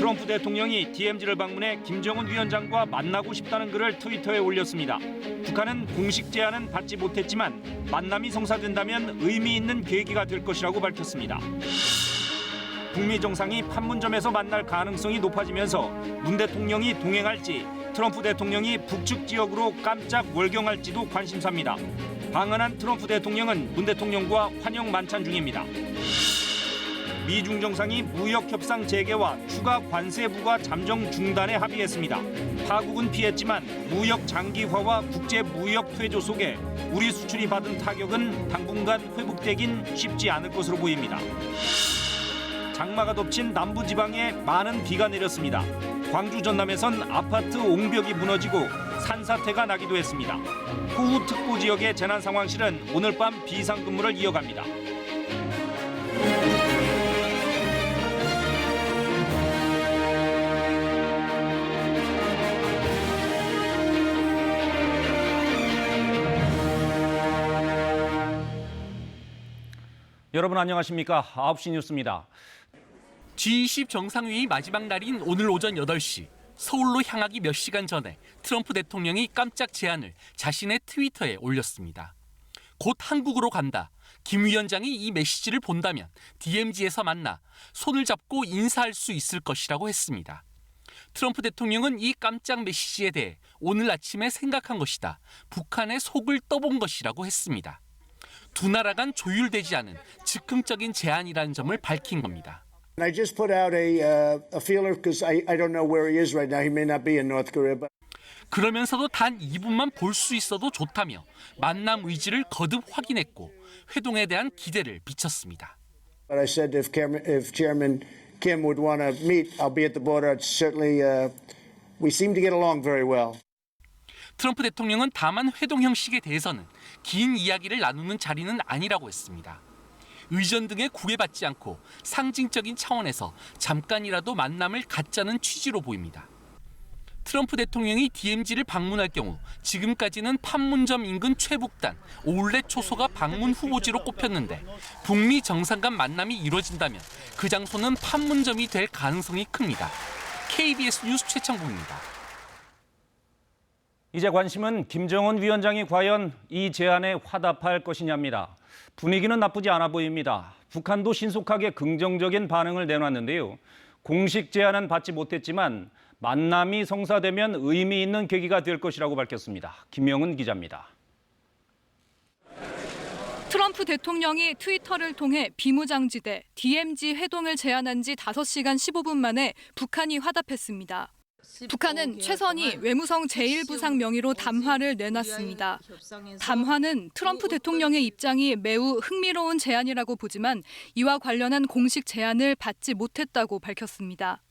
트럼프 대통령이 DMZ를 방문해 김정은 위원장과 만나고 싶다는 글을 트위터에 올렸습니다. 북한은 공식 제안은 받지 못했지만 만남이 성사된다면 의미 있는 계기가 될 것이라고 밝혔습니다. 북미 정상이 판문점에서 만날 가능성이 높아지면서 문 대통령이 동행할지 트럼프 대통령이 북측 지역으로 깜짝 월경할지도 관심사입니다. 방한한 트럼프 대통령은 문 대통령과 환영 만찬 중입니다. 미중 정상이 무역 협상 재개와 추가 관세 부과 잠정 중단에 합의했습니다. 파국은 피했지만 무역 장기화와 국제 무역 퇴조 속에 우리 수출이 받은 타격은 당분간 회복되긴 쉽지 않을 것으로 보입니다. 장마가 덮친 남부지방에 많은 비가 내렸습니다. 광주 전남에선 아파트 옹벽이 무너지고 산사태가 나기도 했습니다. 호우특보 지역의 재난상황실은 오늘 밤 비상근무를 이어갑니다. 여러분 안녕하십니까? 9시 뉴스입니다. G20 정상회의 마지막 날인 오늘 오전 8시, 서울로 향하기 몇 시간 전에 트럼프 대통령이 깜짝 제안을 자신의 트위터에 올렸습니다. 곧 한국으로 간다. 김 위원장이 이 메시지를 본다면 DMZ에서 만나 손을 잡고 인사할 수 있을 것이라고 했습니다. 트럼프 대통령은 이 깜짝 메시지에 대해 오늘 아침에 생각한 것이다. 북한의 속을 떠본 것이라고 했습니다. 두 나라 간 조율되지 않은 즉흥적인 제안이라는 점을 밝힌 겁니다. I just put out a feeler because I don't know where he is right now. He may not be in North Korea. But... 그러면서도 단 2분만 볼 수 있어도 좋다며 만남 의지를 거듭 확인했고 회동에 대한 기대를 비쳤습니다. But I said if Chairman Kim would want to meet, I'll be at the border. Certainly, we seem to get along very well. 트럼프 대통령은 다만 회동 형식에 대해서는 긴 이야기를 나누는 자리는 아니라고 했습니다. 의전 등에 구애받지 않고 상징적인 차원에서 잠깐이라도 만남을 갖자는 취지로 보입니다. 트럼프 대통령이 DMZ를 방문할 경우 지금까지는 판문점 인근 최북단 올레 초소가 방문 후보지로 꼽혔는데 북미 정상 간 만남이 이루어진다면 그 장소는 판문점이 될 가능성이 큽니다. KBS 뉴스 최창국입니다. 이제 관심은 김정은 위원장이 과연 이 제안에 화답할 것이냐입니다. 분위기는 나쁘지 않아 보입니다. 북한도 신속하게 긍정적인 반응을 내놨는데요. 공식 제안은 받지 못했지만 만남이 성사되면 의미 있는 계기가 될 것이라고 밝혔습니다. 김영은 기자입니다. 트럼프 대통령이 트위터를 통해 비무장지대 DMZ 회동을 제안한 지 5시간 15분 만에 북한이 화답했습니다. 북한은 최선희 외무성 제1부상 명의로 담화를 내놨습니다. 담화는 트럼프 대통령의 입장이 매우 흥미로운 제안이라고 보지만 이와 관련한 공식 제안을 받지 못했다고 밝혔습니다.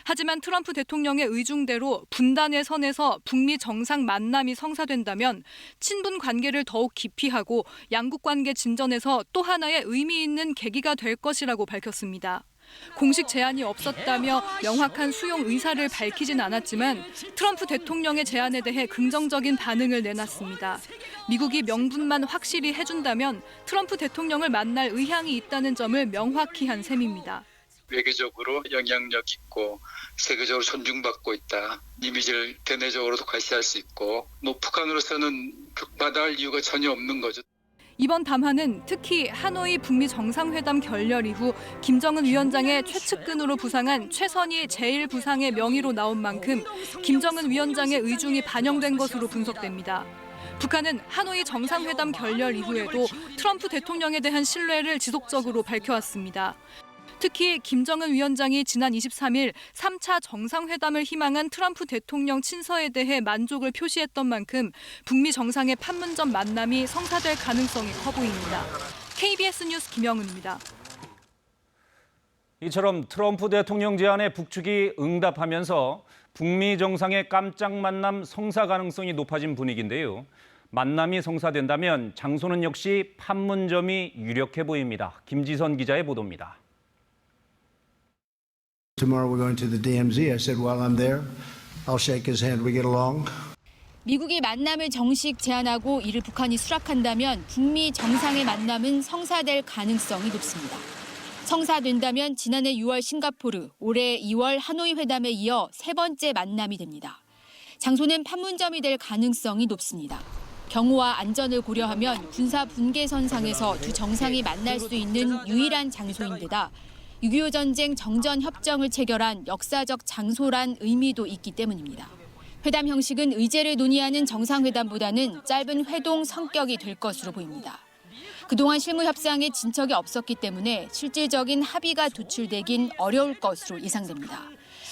하지만 트럼프 대통령의 의중대로 분단의 선에서 북미 정상 만남이 성사된다면 친분 관계를 더욱 깊이 하고 양국 관계 진전에서 또 하나의 의미 있는 계기가 될 것이라고 밝혔습니다. 공식 제안이 없었다며 명확한 수용 의사를 밝히진 않았지만 트럼프 대통령의 제안에 대해 긍정적인 반응을 내놨습니다. 미국이 명분만 확실히 해준다면 트럼프 대통령을 만날 의향이 있다는 점을 명확히 한 셈입니다. 외교적으로 영향력 있고 세계적으로 존중받고 있다. 이미지를 대내적으로도 과시할 수 있고 북한으로서는 격마다할 이유가 전혀 없는 거죠. 이번 담화는 특히 하노이 북미 정상회담 결렬 이후 김정은 위원장의 최측근으로 부상한 최선희 제1부상의 명의로 나온 만큼 김정은 위원장의 의중이 반영된 것으로 분석됩니다. 북한은 하노이 정상회담 결렬 이후에도 트럼프 대통령에 대한 신뢰를 지속적으로 밝혀왔습니다. 특히 김정은 위원장이 지난 23일 3차 정상회담을 희망한 트럼프 대통령 친서에 대해 만족을 표시했던 만큼 북미 정상의 판문점 만남이 성사될 가능성이 커 보입니다. KBS 뉴스 김영은입니다. 이처럼 트럼프 대통령 제안에 북측이 응답하면서 북미 정상의 깜짝 만남 성사 가능성이 높아진 분위기인데요. 만남이 성사된다면 장소는 역시 판문점이 유력해 보입니다. 김지선 기자의 보도입니다. Tomorrow we're going to the DMZ. I said while I'm there, I'll shake his hand. We get along. 미국이 만남을 정식 제안하고 이를 북한이 수락한다면 북미 정상의 만남은 성사될 가능성이 높습니다. 성사된다면 지난해 6월 싱가포르, 올해 2월 하노이 회담에 이어 세 번째 만남이 됩니다. 장소는 판문점이 될 가능성이 높습니다. 경호와 안전을 고려하면 군사 분계선상에서 두 정상이 만날 수 있는 유일한 장소인데다 6.25 전쟁 정전 협정을 체결한 역사적 장소란 의미도 있기 때문입니다. 회담 형식은 의제를 논의하는 정상회담보다는 짧은 회동 성격이 될 것으로 보입니다. 그동안 실무 협상에 진척이 없었기 때문에 실질적인 합의가 도출되긴 어려울 것으로 예상됩니다.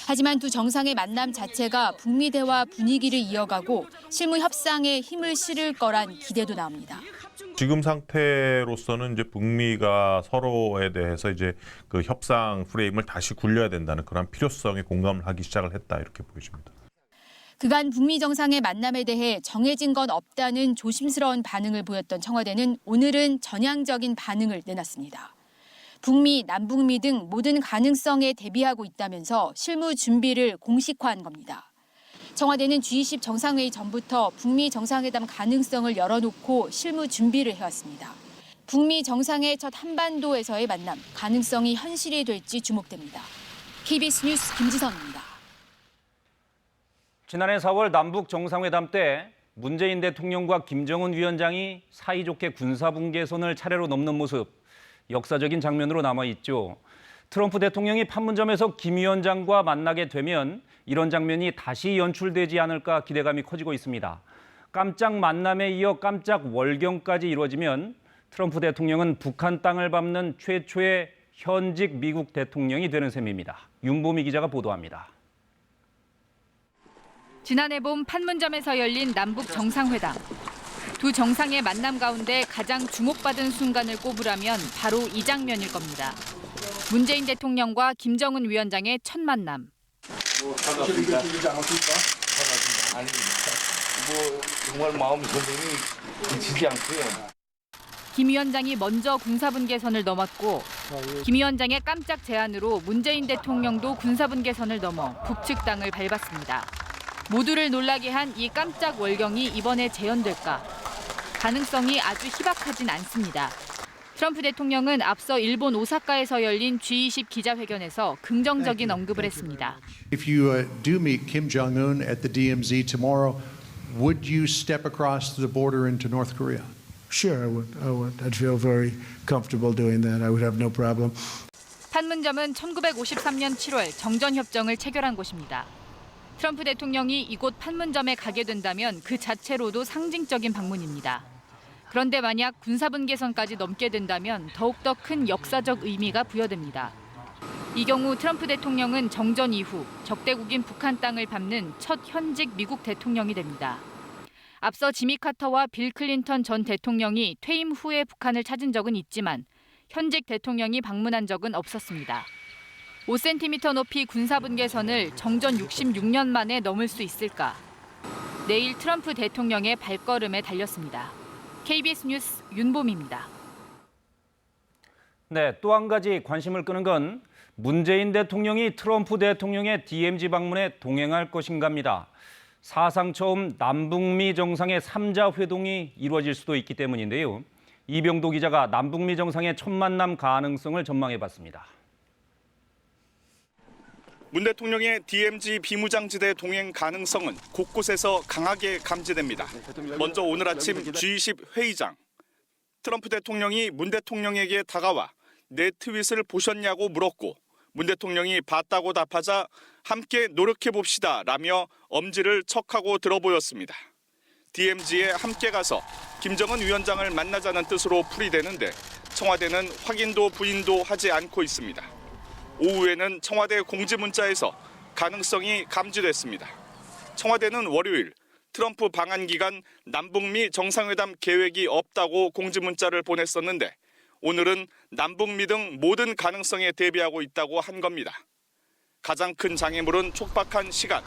하지만 두 정상의 만남 자체가 북미 대화 분위기를 이어가고 실무 협상에 힘을 실을 거란 기대도 나옵니다. 지금 상태로서는 이제 북미가 서로에 대해서 이제 그 협상 프레임을 다시 굴려야 된다는 그런 필요성에 공감을 하기 시작을 했다 이렇게 보여집니다. 그간 북미 정상의 만남에 대해 정해진 건 없다는 조심스러운 반응을 보였던 청와대는 오늘은 전향적인 반응을 내놨습니다. 북미, 남북미 등 모든 가능성에 대비하고 있다면서 실무 준비를 공식화한 겁니다. 청와대는 G20 정상회의 전부터 북미 정상회담 가능성을 열어놓고 실무 준비를 해왔습니다. 북미 정상의 첫 한반도에서의 만남, 가능성이 현실이 될지 주목됩니다. KBS 뉴스 김지선입니다. 지난해 4월 남북 정상회담 때 문재인 대통령과 김정은 위원장이 사이좋게 군사분계선을 차례로 넘는 모습, 역사적인 장면으로 남아있죠. 트럼프 대통령이 판문점에서 김 위원장과 만나게 되면 이런 장면이 다시 연출되지 않을까 기대감이 커지고 있습니다. 깜짝 만남에 이어 깜짝 월경까지 이루어지면 트럼프 대통령은 북한 땅을 밟는 최초의 현직 미국 대통령이 되는 셈입니다. 윤보미 기자가 보도합니다. 지난해 봄 판문점에서 열린 남북 정상회담. 두 정상의 만남 가운데 가장 주목받은 순간을 꼽으라면 바로 이 장면일 겁니다. 문재인 대통령과 김정은 위원장의 첫 만남. 반갑습니다. 아니, 정말 마음 선생이 지지 않고요. 김 위원장이 먼저 군사분계선을 넘었고 김 위원장의 깜짝 제안으로 문재인 대통령도 군사분계선을 넘어 북측 땅을 밟았습니다. 모두를 놀라게 한 이 깜짝 월경이 이번에 재현될까? 가능성이 아주 희박하진 않습니다. 트럼프 대통령은 앞서 일본 오사카에서 열린 G20 기자회견에서 긍정적인 언급을 했습니다. If you do meet Kim Jong-un at the DMZ tomorrow, would you step across the border into North Korea? Sure, I would. I'd feel very comfortable doing that. I would have no problem. 판문점은 1953년 7월 정전협정을 체결한 곳입니다. 트럼프 대통령이 이곳 판문점에 가게 된다면 그 자체로도 상징적인 방문입니다. 그런데 만약 군사분계선까지 넘게 된다면 더욱더 큰 역사적 의미가 부여됩니다. 이 경우 트럼프 대통령은 정전 이후 적대국인 북한 땅을 밟는 첫 현직 미국 대통령이 됩니다. 앞서 지미 카터와 빌 클린턴 전 대통령이 퇴임 후에 북한을 찾은 적은 있지만 현직 대통령이 방문한 적은 없었습니다. 5cm 높이 군사분계선을 정전 66년 만에 넘을 수 있을까? 내일 트럼프 대통령의 발걸음에 달렸습니다. KBS 뉴스 윤보미입니다. 네, 또 한 가지 관심을 끄는 건 문재인 대통령이 트럼프 대통령의 DMZ 방문에 동행할 것인가입니다. 사상 처음 남북미 정상의 3자 회동이 이루어질 수도 있기 때문인데요. 이병도 기자가 남북미 정상의 첫 만남 가능성을 전망해봤습니다. 문 대통령의 DMZ 비무장지대 동행 가능성은 곳곳에서 강하게 감지됩니다. 먼저 오늘 아침 G20 회의장. 트럼프 대통령이 문 대통령에게 다가와 내 트윗을 보셨냐고 물었고 문 대통령이 봤다고 답하자 함께 노력해봅시다 라며 엄지를 척하고 들어보였습니다. DMZ에 함께 가서 김정은 위원장을 만나자는 뜻으로 풀이되는데 청와대는 확인도 부인도 하지 않고 있습니다. 오후에는 청와대 공지문자에서 가능성이 감지됐습니다. 청와대는 월요일 트럼프 방한 기간 남북미 정상회담 계획이 없다고 공지문자를 보냈었는데 오늘은 남북미 등 모든 가능성에 대비하고 있다고 한 겁니다. 가장 큰 장애물은 촉박한 시간,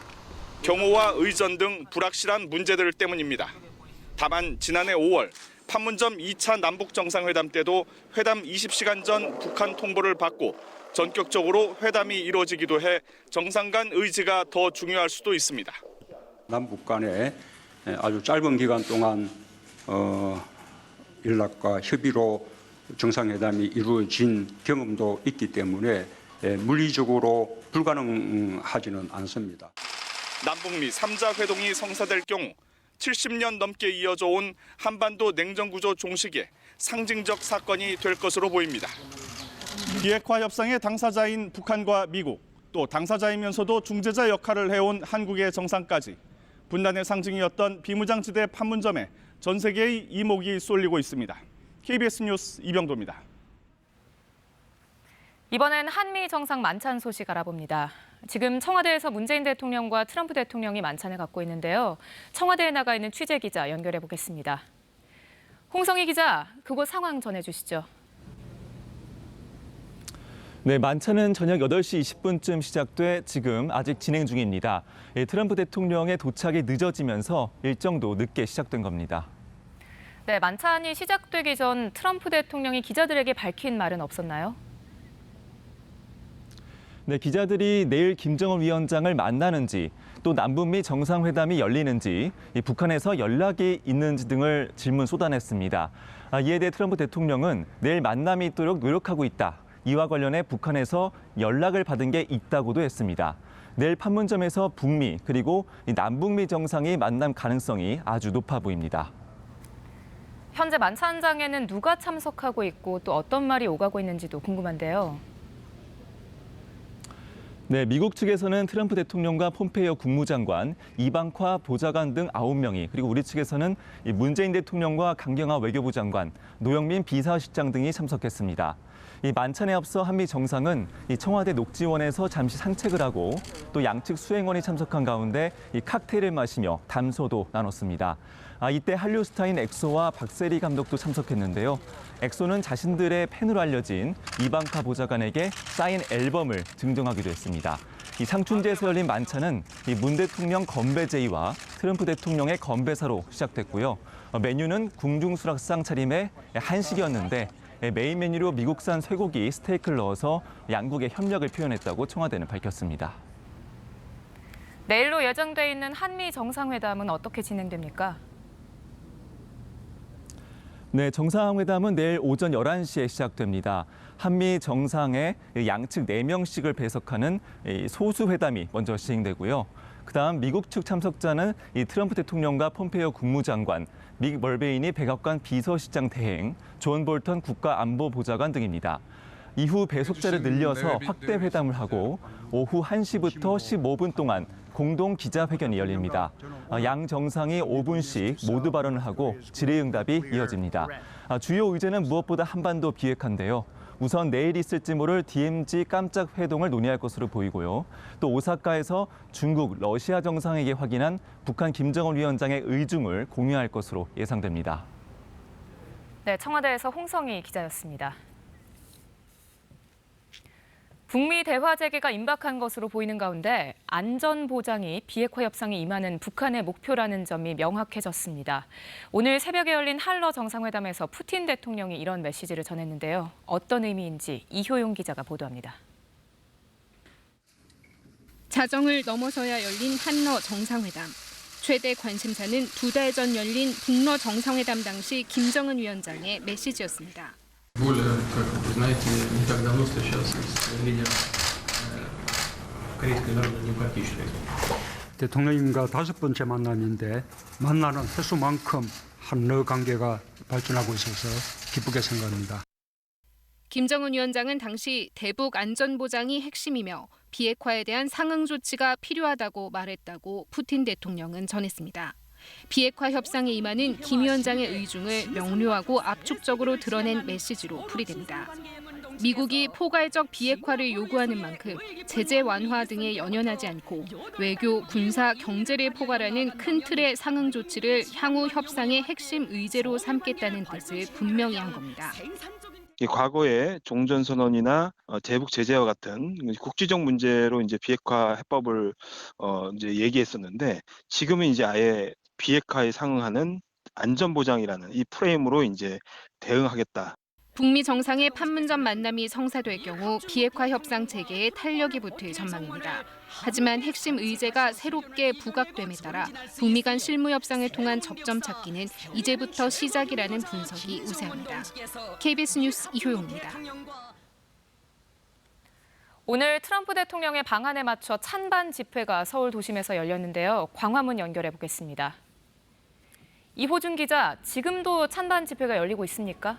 경호와 의전 등 불확실한 문제들 때문입니다. 다만 지난해 5월 판문점 2차 남북 정상회담 때도 회담 20시간 전 북한 통보를 받고 전격적으로 회담이 이루어지기도 해 정상 간 의지가 더 중요할 수도 있습니다. 남북 간에 아주 짧은 기간 동안 연락과 협의로 정상회담이 이루어진 경험도 있기 때문에 물리적으로 불가능하지는 않습니다. 남북미 3자 회동이 성사될 경우 70년 넘게 이어져 온 한반도 냉전구조 종식의 상징적 사건이 될 것으로 보입니다. 비핵화 협상의 당사자인 북한과 미국, 또 당사자이면서도 중재자 역할을 해온 한국의 정상까지 분단의 상징이었던 비무장지대 판문점에 전 세계의 이목이 쏠리고 있습니다. KBS 뉴스 이병도입니다. 이번엔 한미 정상 만찬 소식 알아봅니다. 지금 청와대에서 문재인 대통령과 트럼프 대통령이 만찬을 갖고 있는데요. 청와대에 나가 있는 취재 기자 연결해 보겠습니다. 홍성희 기자, 그곳 상황 전해주시죠. 네, 만찬은 저녁 8시 20분쯤 시작돼 지금 아직 진행 중입니다. 트럼프 대통령의 도착이 늦어지면서 일정도 늦게 시작된 겁니다. 네, 만찬이 시작되기 전 트럼프 대통령이 기자들에게 밝힌 말은 없었나요? 네, 기자들이 내일 김정은 위원장을 만나는지 또 남북미 정상회담이 열리는지 북한에서 연락이 있는지 등을 질문 쏟아냈습니다. 이에 대해 트럼프 대통령은 내일 만남이 있도록 노력하고 있다. 이와 관련해 북한에서 연락을 받은 게 있다고도 했습니다. 내일 판문점에서 북미 그리고 남북미 정상이 만남 가능성이 아주 높아 보입니다. 현재 만찬장에는 누가 참석하고 있고 또 어떤 말이 오가고 있는지도 궁금한데요. 네, 미국 측에서는 트럼프 대통령과 폼페이오 국무장관, 이방카 보좌관 등 9명이 그리고 우리 측에서는 문재인 대통령과 강경화 외교부 장관, 노영민 비서실장 등이 참석했습니다. 이 만찬에 앞서 한미 정상은 청와대 녹지원에서 잠시 산책을 하고 또 양측 수행원이 참석한 가운데 칵테일을 마시며 담소도 나눴습니다. 이때 한류 스타인 엑소와 박세리 감독도 참석했는데요. 엑소는 자신들의 팬으로 알려진 이방카 보좌관에게 사인 앨범을 증정하기도 했습니다. 이 상춘제에서 열린 만찬은 문 대통령 건배제의와 트럼프 대통령의 건배사로 시작됐고요. 메뉴는 궁중수락상 차림의 한식이었는데 메인 메뉴로 미국산 쇠고기 스테이크를 넣어서 양국의 협력을 표현했다고 청와대는 밝혔습니다. 내일로 예정돼 있는 한미 정상회담은 어떻게 진행됩니까? 네, 정상회담은 내일 오전 11시에 시작됩니다. 한미 정상의 양측 4명씩을 배석하는 소수회담이 먼저 시행되고요. 그다음 미국 측 참석자는 트럼프 대통령과 폼페이오 국무장관, 믹 멀베이니 백악관 비서실장 대행, 존 볼턴 국가안보보좌관 등입니다. 이후 배속자를 늘려서 확대 회담을 하고 오후 1시부터 15분 동안 공동 기자회견이 열립니다. 양 정상이 5분씩 모두 발언을 하고 질의응답이 이어집니다. 주요 의제는 무엇보다 한반도 비핵화인데요. 우선 내일 있을지 모를 DMZ 깜짝 회동을 논의할 것으로 보이고요. 또 오사카에서 중국, 러시아 정상에게 확인한 북한 김정은 위원장의 의중을 공유할 것으로 예상됩니다. 네, 청와대에서 홍성희 기자였습니다. 북미 대화 재개가 임박한 것으로 보이는 가운데 안전 보장이 비핵화 협상에 임하는 북한의 목표라는 점이 명확해졌습니다. 오늘 새벽에 열린 한러 정상회담에서 푸틴 대통령이 이런 메시지를 전했는데요. 어떤 의미인지 이효용 기자가 보도합니다. 자정을 넘어서야 열린 한러 정상회담. 최대 관심사는 2달 전 열린 북러 정상회담 당시 김정은 위원장의 메시지였습니다. Более, как вы знаете, не так давно встречался с лидером Корейской Народно-Демократической Республики. 대통령님과 5번째 만남인데 만나는 횟수만큼 한러 관계가 발전하고 있어서 기쁘게 생각합니다. 김정은 위원장은 당시 대북 안전보장이 핵심이며 비핵화에 대한 상응 조치가 필요하다고 말했다고 푸틴 대통령은 전했습니다. 비핵화 협상에 임하는 김 위원장의 의중을 명료하고 압축적으로 드러낸 메시지로 풀이됩니다. 미국이 포괄적 비핵화를 요구하는 만큼 제재 완화 등에 연연하지 않고 외교, 군사, 경제를 포괄하는 큰 틀의 상응 조치를 향후 협상의 핵심 의제로 삼겠다는 뜻을 분명히 한 겁니다. 과거에 종전선언이나 대북 제재와 같은 국지적 문제로 이제 비핵화 해법을 이제 얘기했었는데 지금은 이제 아예 비핵화에 상응하는 안전보장이라는 이 프레임으로 이제 대응하겠다. 북미 정상의 판문점 만남이 성사될 경우 비핵화 협상 재개에 탄력이 붙을 전망입니다. 하지만 핵심 의제가 새롭게 부각됨에 따라 북미 간 실무 협상을 통한 접점 찾기는 이제부터 시작이라는 분석이 우세합니다. KBS 뉴스 이효용입니다. 오늘 트럼프 대통령의 방안에 맞춰 찬반 집회가 서울 도심에서 열렸는데요. 광화문 연결해 보겠습니다. 이호준 기자, 지금도 찬반 집회가 열리고 있습니까?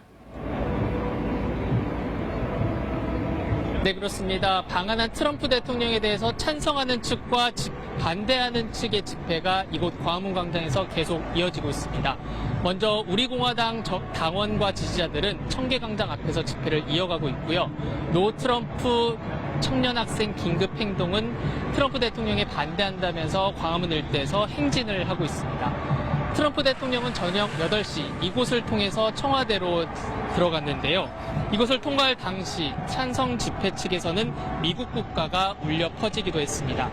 네, 그렇습니다. 방한한 트럼프 대통령에 대해서 찬성하는 측과 반대하는 측의 집회가 이곳 광화문 광장에서 계속 이어지고 있습니다. 먼저 우리공화당 당원과 지지자들은 청계광장 앞에서 집회를 이어가고 있고요. 노 트럼프 청년 학생 긴급 행동은 트럼프 대통령에 반대한다면서 광화문 일대에서 행진을 하고 있습니다. 트럼프 대통령은 저녁 8시 이곳을 통해서 청와대로 들어갔는데요. 이곳을 통과할 당시 찬성 집회 측에서는 미국 국가가 울려 퍼지기도 했습니다.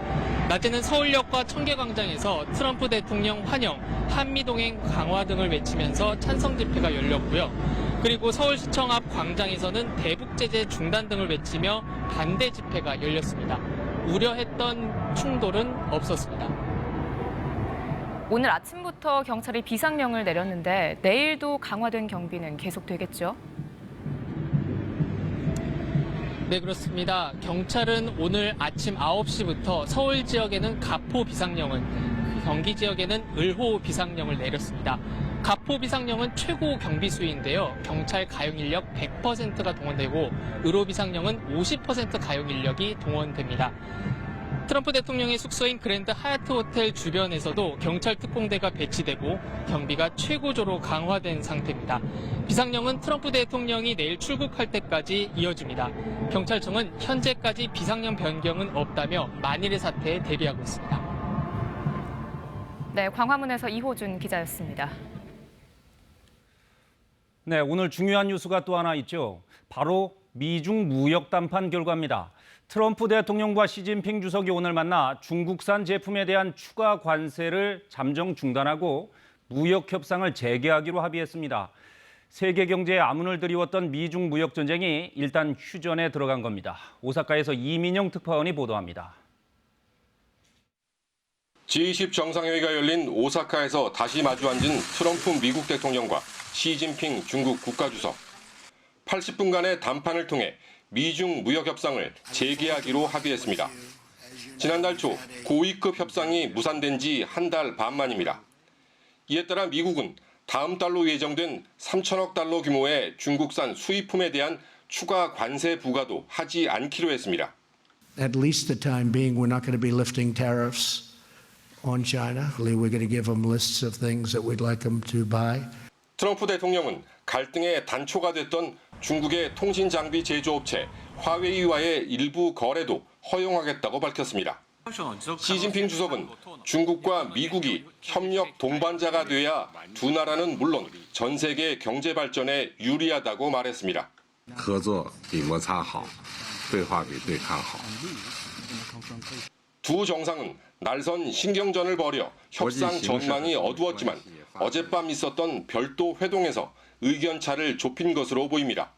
낮에는 서울역과 청계광장에서 트럼프 대통령 환영, 한미동행 강화 등을 외치면서 찬성 집회가 열렸고요. 그리고 서울시청 앞 광장에서는 대북 제재 중단 등을 외치며 반대 집회가 열렸습니다. 우려했던 충돌은 없었습니다. 오늘 아침부터 경찰이 비상령을 내렸는데 내일도 강화된 경비는 계속되겠죠? 네, 그렇습니다. 경찰은 오늘 아침 9시부터 서울 지역에는 가포 비상령을, 경기 지역에는 을호 비상령을 내렸습니다. 가포 비상령은 최고 경비수인데요. 경찰 가용 인력 100%가 동원되고 을호 비상령은 50% 가용 인력이 동원됩니다. 트럼프 대통령의 숙소인 그랜드 하얏트 호텔 주변에서도 경찰 특공대가 배치되고 경비가 최고조로 강화된 상태입니다. 비상령은 트럼프 대통령이 내일 출국할 때까지 이어집니다. 경찰청은 현재까지 비상령 변경은 없다며 만일의 사태에 대비하고 있습니다. 네, 광화문에서 이호준 기자였습니다. 네, 오늘 중요한 뉴스가 또 하나 있죠. 바로 미중 무역 담판 결과입니다. 트럼프 대통령과 시진핑 주석이 오늘 만나 중국산 제품에 대한 추가 관세를 잠정 중단하고 무역 협상을 재개하기로 합의했습니다. 세계 경제에 암운을 드리웠던 미중 무역 전쟁이 일단 휴전에 들어간 겁니다. 오사카에서 이민영 특파원이 보도합니다. G20 정상회의가 열린 오사카에서 다시 마주 앉은 트럼프 미국 대통령과 시진핑 중국 국가주석. 80분간의 담판을 통해 미중 무역 협상을 재개하기로 합의했습니다. 지난달 초 고위급 협상이 무산된 지 한 달 반 만입니다. 이에 따라 미국은 다음 달로 예정된 3천억 달러 규모의 중국산 수입품에 대한 추가 관세 부과도 하지 않기로 했습니다. At least the time being, we're not going to be lifting tariffs on China. We're going to give them lists of things that we'd like them to buy. 트럼프 대통령은 갈등의 단초가 됐던 중국의 통신 장비 제조업체 화웨이와의 일부 거래도 허용하겠다고 밝혔습니다. 시진핑 주석은 중국과 미국이 협력 동반자가 돼야 두 나라는 물론 전 세계 경제 발전에 유리하다고 말했습니다. 두 정상은 날선 신경전을 벌여 협상 전망이 어두웠지만 어젯밤 있었던 별도 회동에서 의견차를 좁힌 것으로 보입니다.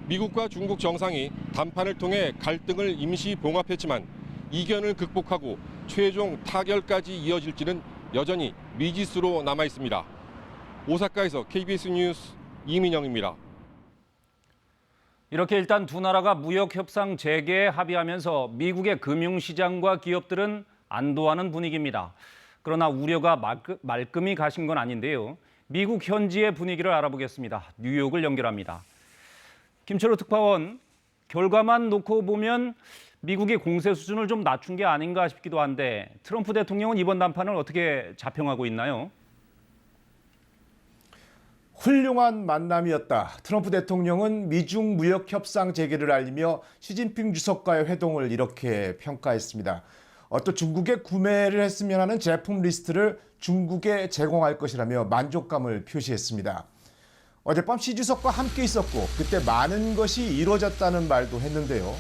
미국과 중국 정상이 담판을 통해 갈등을 임시 봉합했지만 이견을 극복하고 최종 타결까지 이어질지는 여전히 미지수로 남아 있습니다. 오사카에서 KBS 뉴스 이민영입니다. 이렇게 일단 두 나라가 무역 협상 재개에 합의하면서 미국의 금융시장과 기업들은 안도하는 분위기입니다. 그러나 우려가 말끔히 가신 건 아닌데요. 미국 현지의 분위기를 알아보겠습니다. 뉴욕을 연결합니다. 김철호 특파원, 결과만 놓고 보면 미국이 공세 수준을 좀 낮춘 게 아닌가 싶기도 한데 트럼프 대통령은 이번 담판을 어떻게 자평하고 있나요? 훌륭한 만남이었다. 트럼프 대통령은 미중 무역 협상 재개를 알리며 시진핑 주석과의 회동을 이렇게 평가했습니다. 또 중국에 구매를 했으면 하는 제품 리스트를 중국에 제공할 것이라며 만족감을 표시했습니다. 어젯밤 시 주석과 함께 있었고 그때 많은 것이 이루어졌다는 말도 했는데요.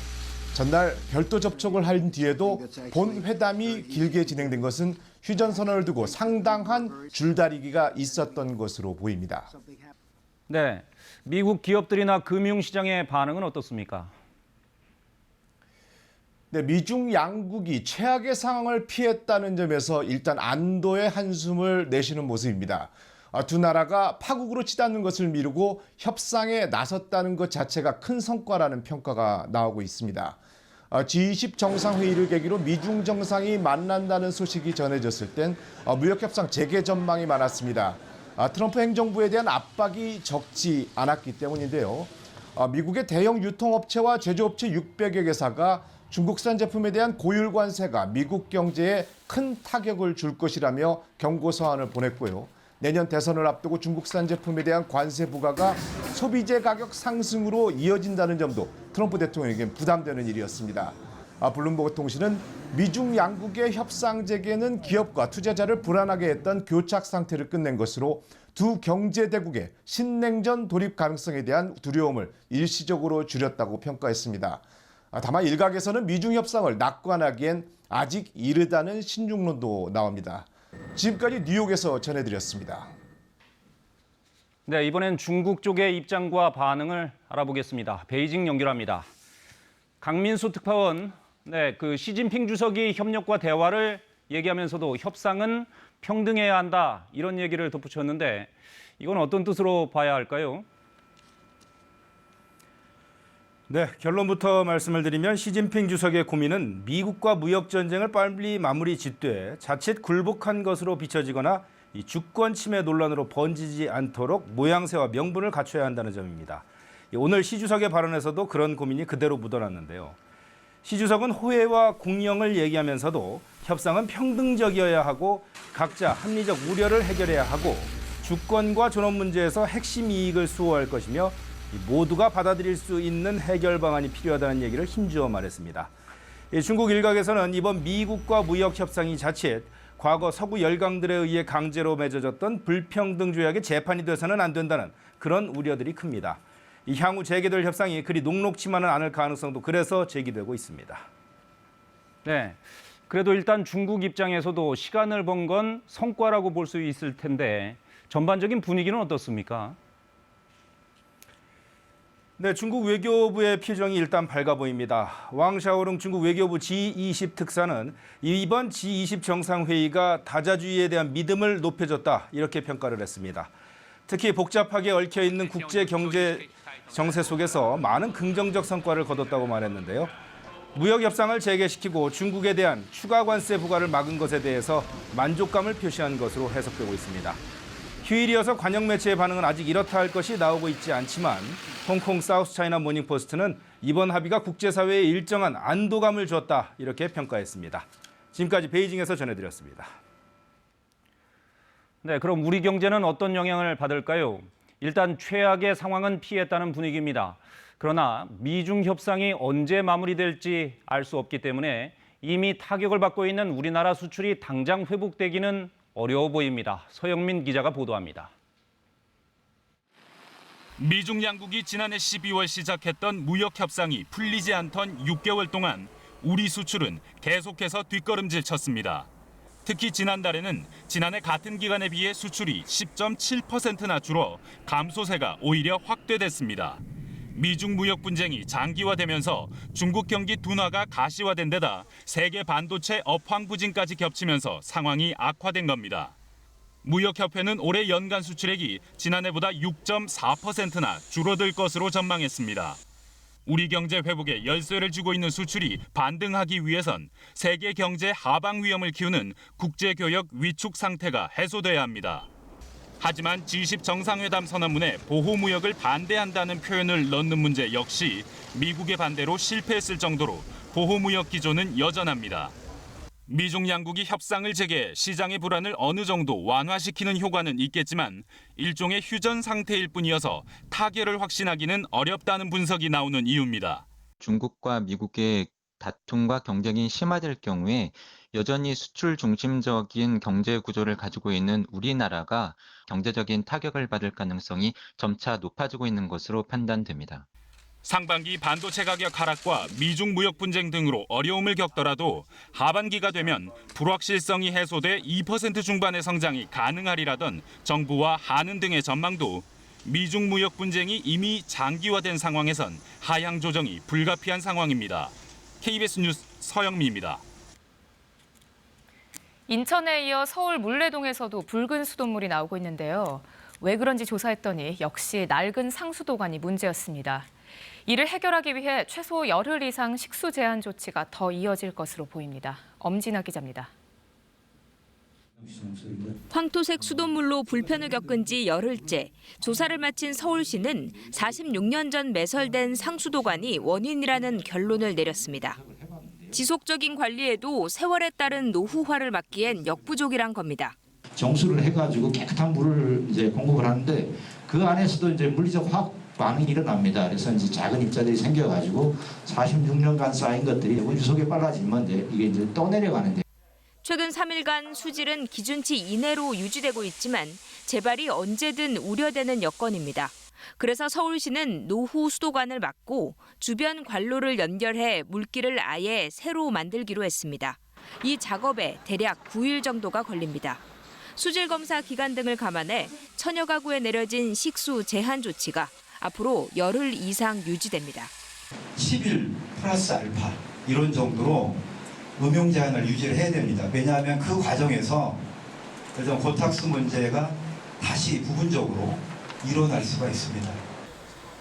전날 별도 접촉을 한 뒤에도 본 회담이 길게 진행된 것은 휴전 선언을 두고 상당한 줄다리기가 있었던 것으로 보입니다. 네, 미국 기업들이나 금융시장의 반응은 어떻습니까? 네, 미중 양국이 최악의 상황을 피했다는 점에서 일단 안도의 한숨을 내쉬는 모습입니다. 두 나라가 파국으로 치닫는 것을 미루고 협상에 나섰다는 것 자체가 큰 성과라는 평가가 나오고 있습니다. G20 정상회의를 계기로 미중 정상이 만난다는 소식이 전해졌을 땐 무역협상 재개 전망이 많았습니다. 트럼프 행정부에 대한 압박이 적지 않았기 때문인데요. 미국의 대형 유통업체와 제조업체 600여 개사가 중국산 제품에 대한 고율 관세가 미국 경제에 큰 타격을 줄 것이라며 경고 서한을 보냈고요. 내년 대선을 앞두고 중국산 제품에 대한 관세 부과가 소비재 가격 상승으로 이어진다는 점도 트럼프 대통령에겐 부담되는 일이었습니다. 블룸버그 통신은 미중 양국의 협상 재개는 기업과 투자자를 불안하게 했던 교착 상태를 끝낸 것으로 두 경제 대국의 신냉전 돌입 가능성에 대한 두려움을 일시적으로 줄였다고 평가했습니다. 다만 일각에서는 미중 협상을 낙관하기엔 아직 이르다는 신중론도 나옵니다. 지금까지 뉴욕에서 전해드렸습니다. 네, 이번엔 중국 쪽의 입장과 반응을 알아보겠습니다. 베이징 연결합니다. 강민수 특파원, 그 시진핑 주석이 협력과 대화를 얘기하면서도 협상은 평등해야 한다 이런 얘기를 덧붙였는데 이건 어떤 뜻으로 봐야 할까요? 네, 결론부터 말씀을 드리면 시진핑 주석의 고민은 미국과 무역 전쟁을 빨리 마무리 짓되 자칫 굴복한 것으로 비춰지거나 이 주권 침해 논란으로 번지지 않도록 모양새와 명분을 갖춰야 한다는 점입니다. 오늘 시 주석의 발언에서도 그런 고민이 그대로 묻어났는데요. 시 주석은 호혜와 공영을 얘기하면서도 협상은 평등적이어야 하고 각자 합리적 우려를 해결해야 하고 주권과 존엄 문제에서 핵심 이익을 수호할 것이며 모두가 받아들일 수 있는 해결 방안이 필요하다는 얘기를 힘주어 말했습니다. 중국 일각에서는 이번 미국과 무역 협상이 자칫 과거 서구 열강들에 의해 강제로 맺어졌던 불평등 조약의 재판이 돼서는 안 된다는 그런 우려들이 큽니다. 향후 재개될 협상이 그리 녹록치만은 않을 가능성도 그래서 제기되고 있습니다. 네, 그래도 일단 중국 입장에서도 시간을 번 건 성과라고 볼 수 있을 텐데 전반적인 분위기는 어떻습니까? 네, 중국 외교부의 표정이 일단 밝아 보입니다. 왕 샤오룽 중국 외교부 G20 특사는 이번 G20 정상회의가 다자주의에 대한 믿음을 높여줬다 이렇게 평가를 했습니다. 특히 복잡하게 얽혀있는 국제 경제 정세 속에서 많은 긍정적 성과를 거뒀다고 말했는데요. 무역 협상을 재개시키고 중국에 대한 추가 관세 부과를 막은 것에 대해서 만족감을 표시한 것으로 해석되고 있습니다. 휴일이어서 관영 매체의 반응은 아직 이렇다 할 것이 나오고 있지 않지만 홍콩 사우스차이나 모닝포스트는 이번 합의가 국제사회에 일정한 안도감을 줬다 이렇게 평가했습니다. 지금까지 베이징에서 전해드렸습니다. 네, 그럼 우리 경제는 어떤 영향을 받을까요? 일단 최악의 상황은 피했다는 분위기입니다. 그러나 미중 협상이 언제 마무리될지 알 수 없기 때문에 이미 타격을 받고 있는 우리나라 수출이 당장 회복되기는 어려워 보입니다. 서영민 기자가 보도합니다. 미중 양국이 지난해 12월 시작했던 무역 협상이 풀리지 않던 6개월 동안 우리 수출은 계속해서 뒷걸음질 쳤습니다. 특히 지난달에는 지난해 같은 기간에 비해 수출이 10.7%나 줄어 감소세가 오히려 확대됐습니다. 미중 무역 분쟁이 장기화되면서 중국 경기 둔화가 가시화된 데다 세계 반도체 업황 부진까지 겹치면서 상황이 악화된 겁니다. 무역협회는 올해 연간 수출액이 지난해보다 6.4%나 줄어들 것으로 전망했습니다. 우리 경제 회복에 열쇠를 쥐고 있는 수출이 반등하기 위해선 세계 경제 하방 위험을 키우는 국제교역 위축 상태가 해소돼야 합니다. 하지만 G20 정상회담 선언문에 보호무역을 반대한다는 표현을 넣는 문제 역시 미국의 반대로 실패했을 정도로 보호무역 기조는 여전합니다. 미중 양국이 협상을 재개해 시장의 불안을 어느 정도 완화시키는 효과는 있겠지만 일종의 휴전 상태일 뿐이어서 타결을 확신하기는 어렵다는 분석이 나오는 이유입니다. 중국과 미국의 다툼과 경쟁이 심화될 경우에 여전히 수출 중심적인 경제 구조를 가지고 있는 우리나라가 경제적인 타격을 받을 가능성이 점차 높아지고 있는 것으로 판단됩니다. 상반기 반도체 가격 하락과 미중 무역 분쟁 등으로 어려움을 겪더라도 하반기가 되면 불확실성이 해소돼 2% 중반의 성장이 가능하리라던 정부와 한은 등의 전망도 미중 무역 분쟁이 이미 장기화된 상황에선 하향 조정이 불가피한 상황입니다. KBS 뉴스 서영미입니다. 인천에 이어 서울 물레동에서도 붉은 수돗물이 나오고 있는데요. 왜 그런지 조사했더니 역시 낡은 상수도관이 문제였습니다. 이를 해결하기 위해 최소 열흘 이상 식수 제한 조치가 더 이어질 것으로 보입니다. 엄진아 기자입니다. 황토색 수돗물로 불편을 겪은 지 열흘째. 조사를 마친 서울시는 46년 전 매설된 상수도관이 원인이라는 결론을 내렸습니다. 지속적인 관리에도 세월에 따른 노후화를 막기엔 역부족이란 겁니다. 정수를 해가지고 깨끗한 물을 이제 공급을 하는데 그 안에서도 이제 물리적 화학 반응이 일어납니다. 그래서 이제 작은 입자들이 생겨가지고 46년간 쌓인 것들이 유속에 빨라지면 이게 이제 또 내려가는데. 최근 3일간 수질은 기준치 이내로 유지되고 있지만 재발이 언제든 우려되는 여건입니다. 그래서 서울시는 노후 수도관을 막고 주변 관로를 연결해 물길을 아예 새로 만들기로 했습니다. 이 작업에 대략 9일 정도가 걸립니다. 수질 검사 기간 등을 감안해 천여 가구에 내려진 식수 제한 조치가 앞으로 열흘 이상 유지됩니다. 10일 플러스 알파 이런 정도로 음용 제한을 유지를 해야 됩니다. 왜냐하면 그 과정에서 고탁수 문제가 다시 부분적으로 일어날 수가 있습니다.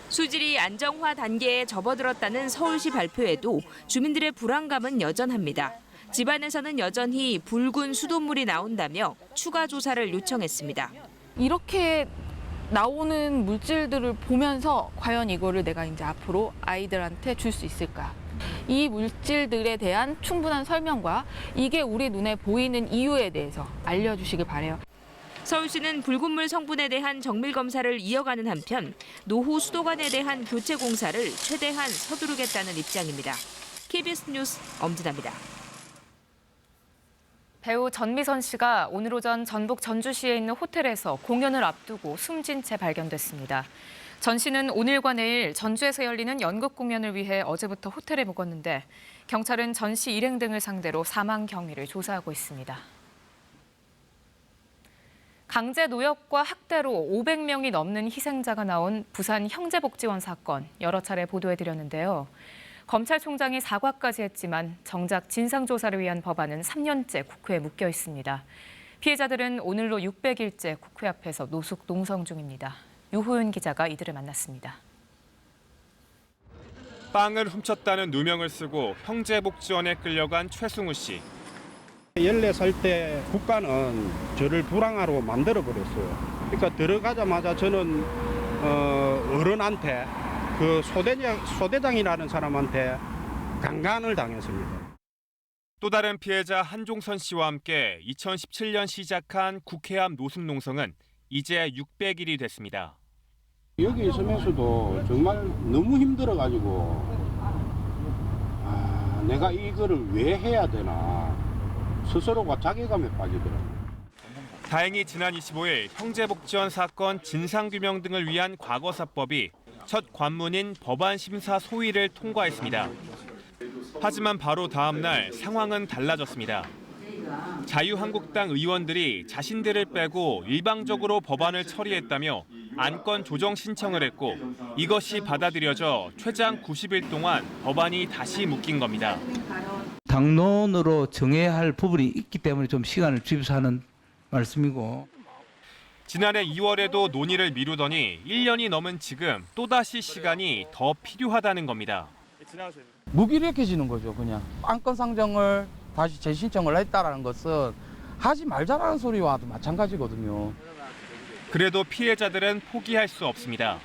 수질이 안정화 단계에 접어들었다는 서울시 발표에도 주민들의 불안감은 여전합니다. 집안에서는 여전히 붉은 수돗물이 나온다며 추가 조사를 요청했습니다. 이렇게 나오는 물질들을 보면서 과연 이거를 내가 이제 앞으로 아이들한테 줄 수 있을까? 이 물질들에 대한 충분한 설명과 이게 우리 눈에 보이는 이유에 대해서 알려주시길 바라요. 서울시는 붉은 물 성분에 대한 정밀 검사를 이어가는 한편 노후 수도관에 대한 교체 공사를 최대한 서두르겠다는 입장입니다. KBS 뉴스 엄진아입니다. 배우 전미선 씨가 오늘 오전 전북 전주시에 있는 호텔에서 공연을 앞두고 숨진 채 발견됐습니다. 전 씨는 오늘과 내일 전주에서 열리는 연극 공연을 위해 어제부터 호텔에 묵었는데 경찰은 전 씨 일행 등을 상대로 사망 경위를 조사하고 있습니다. 강제 노역과 학대로 500명이 넘는 희생자가 나온 부산 형제복지원 사건 여러 차례 보도해드렸는데요. 검찰총장이 사과까지 했지만 정작 진상조사를 위한 법안은 3년째 국회에 묶여 있습니다. 피해자들은 오늘로 600일째 국회 앞에서 노숙 농성 중입니다. 유호윤 기자가 이들을 만났습니다. 빵을 훔쳤다는 누명을 쓰고 형제복지원에 끌려간 최승우 씨. 14살 때 국가는 저를 불황아로 만들어버렸어요. 그러니까 들어가자마자 저는 어른한테 그 소대장이라는 사람한테 강간을 당했습니다. 또 다른 피해자 한종선 씨와 함께 2017년 시작한 국회 앞 노숙 농성은 이제 600일이 됐습니다. 여기 있으면서도 정말 너무 힘들어가지고 내가 이거를 왜 해야 되나 스스로가 자괴감에 빠지더라고요. 다행히 지난 25일 형제복지원 사건 진상규명 등을 위한 과거사법이 첫 관문인 법안 심사 소위를 통과했습니다. 하지만 바로 다음 날 상황은 달라졌습니다. 자유한국당 의원들이 자신들을 빼고 일방적으로 법안을 처리했다며 안건 조정 신청을 했고 이것이 받아들여져 최장 90일 동안 법안이 다시 묶인 겁니다. 당론으로 정해야 할 부분이 있기 때문에 좀 시간을 주입해서 하는 말씀이고. 지난해 2월에도 논의를 미루더니 1년이 넘은 지금 또다시 시간이 더 필요하다는 겁니다. 무기력해지는 거죠. 그냥 안건 상정을 다시 재신청을 했다는 것은 하지 말자라는 소리와도 마찬가지거든요. 그래도 피해자들은 포기할 수 없습니다.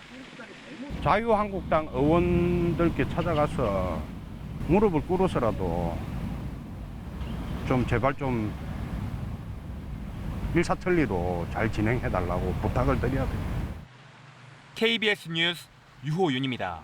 자유한국당 의원들께 찾아가서 무릎을 꿇어서라도 좀 제발 좀 일사천리로 잘 진행해달라고 부탁을 드려야 돼요. KBS 뉴스 유호윤입니다.